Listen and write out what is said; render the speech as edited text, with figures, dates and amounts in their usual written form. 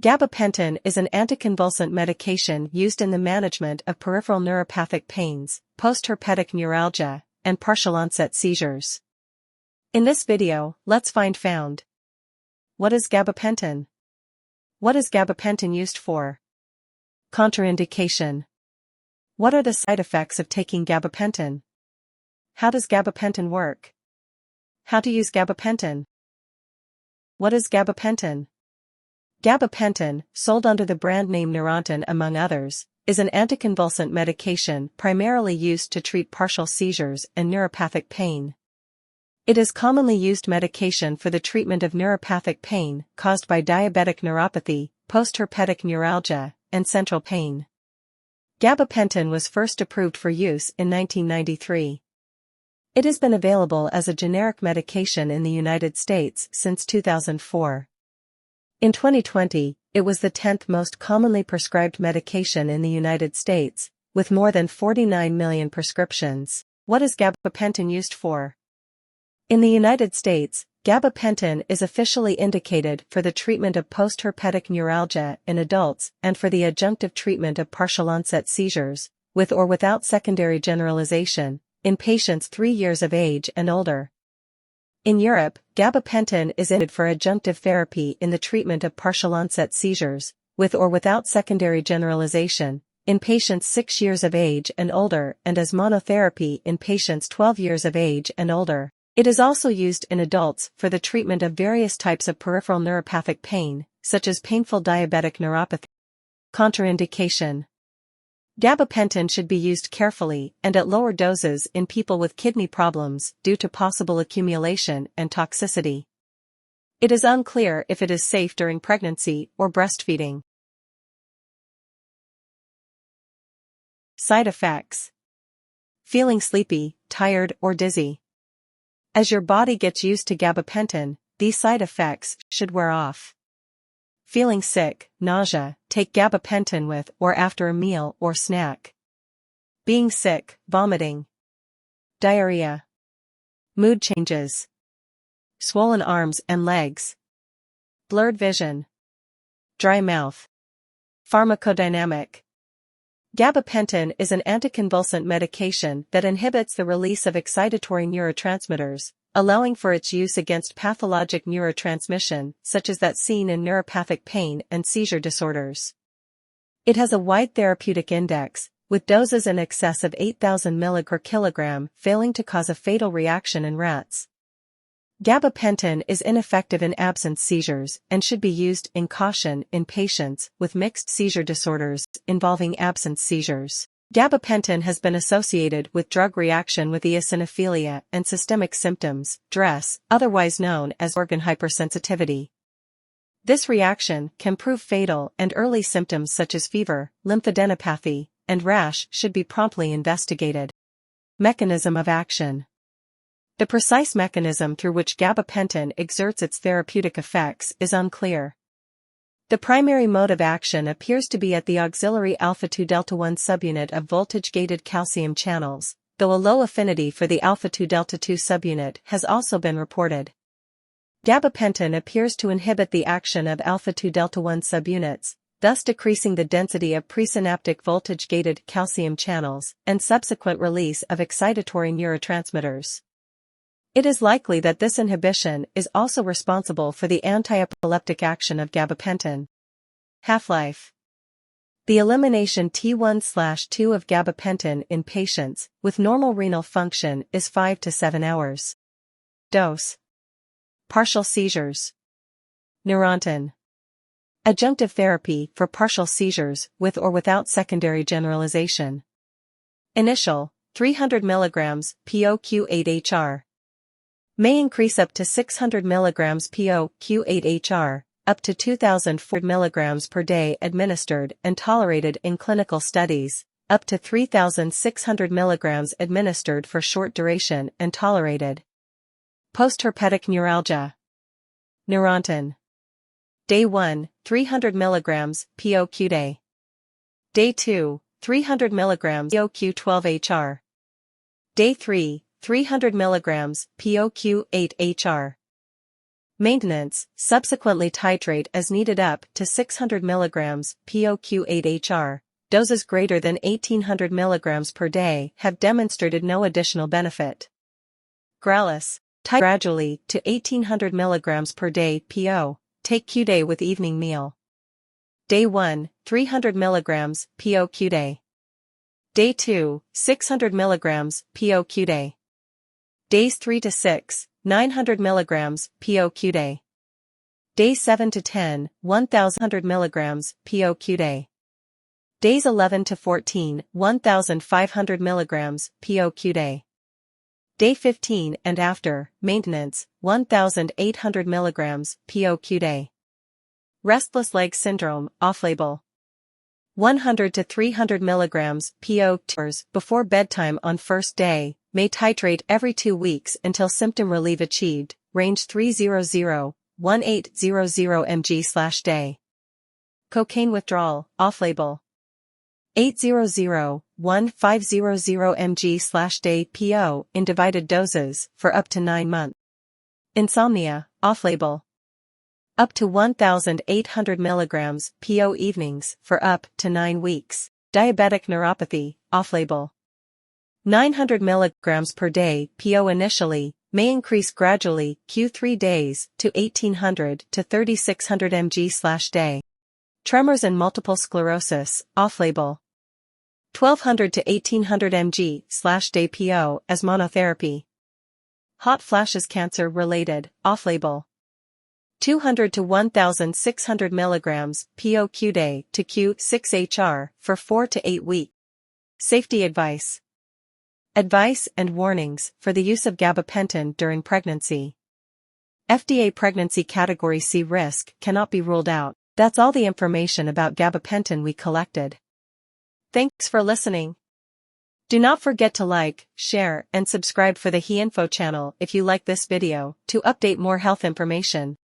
Gabapentin is an anticonvulsant medication used in the management of peripheral neuropathic pains, postherpetic neuralgia, and partial-onset seizures. In this video, let's find. What is gabapentin? What is gabapentin used for? Contraindication. What are the side effects of taking gabapentin? How does gabapentin work? How to use gabapentin? What is gabapentin? Gabapentin, sold under the brand name Neurontin among others, is an anticonvulsant medication primarily used to treat partial seizures and neuropathic pain. It is commonly used medication for the treatment of neuropathic pain caused by diabetic neuropathy, postherpetic neuralgia, and central pain. Gabapentin was first approved for use in 1993. It has been available as a generic medication in the United States since 2004. In 2020, it was the 10th most commonly prescribed medication in the United States, with more than 49 million prescriptions. What is gabapentin used for? In the United States, gabapentin is officially indicated for the treatment of postherpetic neuralgia in adults and for the adjunctive treatment of partial-onset seizures, with or without secondary generalization, in patients 3 years of age and older. In Europe, gabapentin is indicated for adjunctive therapy in the treatment of partial-onset seizures, with or without secondary generalization, in patients 6 years of age and older and as monotherapy in patients 12 years of age and older. It is also used in adults for the treatment of various types of peripheral neuropathic pain, such as painful diabetic neuropathy. Contraindication. Gabapentin should be used carefully and at lower doses in people with kidney problems due to possible accumulation and toxicity. It is unclear if it is safe during pregnancy or breastfeeding. Side effects. Feeling sleepy, tired, or dizzy. As your body gets used to gabapentin, these side effects should wear off. Feeling sick, nausea, take gabapentin with or after a meal or snack. Being sick, vomiting. Diarrhea. Mood changes. Swollen arms and legs. Blurred vision. Dry mouth. Pharmacodynamic. Gabapentin is an anticonvulsant medication that inhibits the release of excitatory neurotransmitters, allowing for its use against pathologic neurotransmission such as that seen in neuropathic pain and seizure disorders. It has a wide therapeutic index, with doses in excess of 8,000 mg per kilogram failing to cause a fatal reaction in rats. Gabapentin is ineffective in absence seizures and should be used in caution in patients with mixed seizure disorders involving absence seizures. Gabapentin has been associated with drug reaction with eosinophilia and systemic symptoms, DRESS, otherwise known as organ hypersensitivity. This reaction can prove fatal, and early symptoms such as fever, lymphadenopathy, and rash should be promptly investigated. Mechanism of action. The precise mechanism through which gabapentin exerts its therapeutic effects is unclear. The primary mode of action appears to be at the auxiliary alpha-2 delta-1 subunit of voltage-gated calcium channels, though a low affinity for the alpha-2 delta-2 subunit has also been reported. Gabapentin appears to inhibit the action of alpha-2 delta-1 subunits, thus decreasing the density of presynaptic voltage-gated calcium channels and subsequent release of excitatory neurotransmitters. It is likely that this inhibition is also responsible for the anti-epileptic action of gabapentin. Half-life. The elimination T1/2 of gabapentin in patients with normal renal function is 5 to 7 hours. Dose. Partial seizures. Neurontin. Adjunctive therapy for partial seizures with or without secondary generalization. Initial, 300 mg POQ8HR. May increase up to 600 mg POQ8HR, up to 2,400 mg per day administered and tolerated in clinical studies, up to 3,600 mg administered for short duration and tolerated. Postherpetic neuralgia. Neurontin. Day 1, 300 mg POQ day. Day 2, 300 mg POQ12HR. Day 3, 300 mg POQ8HR. Maintenance, subsequently titrate as needed up to 600 mg POQ8HR. Doses greater than 1800 mg per day have demonstrated no additional benefit. Gralise, titrate gradually to 1800 mg per day PO. Take Q-day with evening meal. Day 1, 300 mg PO/Q-day. Day 2, 600 mg PO/Q-day. Days 3 to 6, 900 mg PO/Q-day. Days 7 to 10, 1000 mg PO/Q-day. Days 11 to 14, 1500 mg PO/Q-day. Day 15 and after, maintenance, 1800 mg PO/Q-day. Restless leg syndrome, off-label. 100 to 300 mg PO before bedtime on first day, may titrate every 2 weeks until symptom relief achieved, range 300-1800 mg/day. Cocaine withdrawal, off-label. 800-1500 mg/day PO in divided doses for up to 9 months. Insomnia, off-label. Up to 1800 mg PO evenings for up to 9 weeks. Diabetic neuropathy, off-label. 900 mg per day PO initially, may increase gradually Q3 days to 1800 to 3600 mg/day. Tremors and multiple sclerosis, off-label. 1200 to 1800 mg/day PO as monotherapy. Hot flashes cancer-related, off-label. 200 to 1600 mg PO/Q-day to Q6HR for 4 to 8 weeks. Safety advice. Advice and warnings for the use of gabapentin during pregnancy. FDA pregnancy category C risk cannot be ruled out. That's all the information about gabapentin we collected. Thanks for listening. Do not forget to like, share, and subscribe for the HeInfo channel if you like this video to update more health information.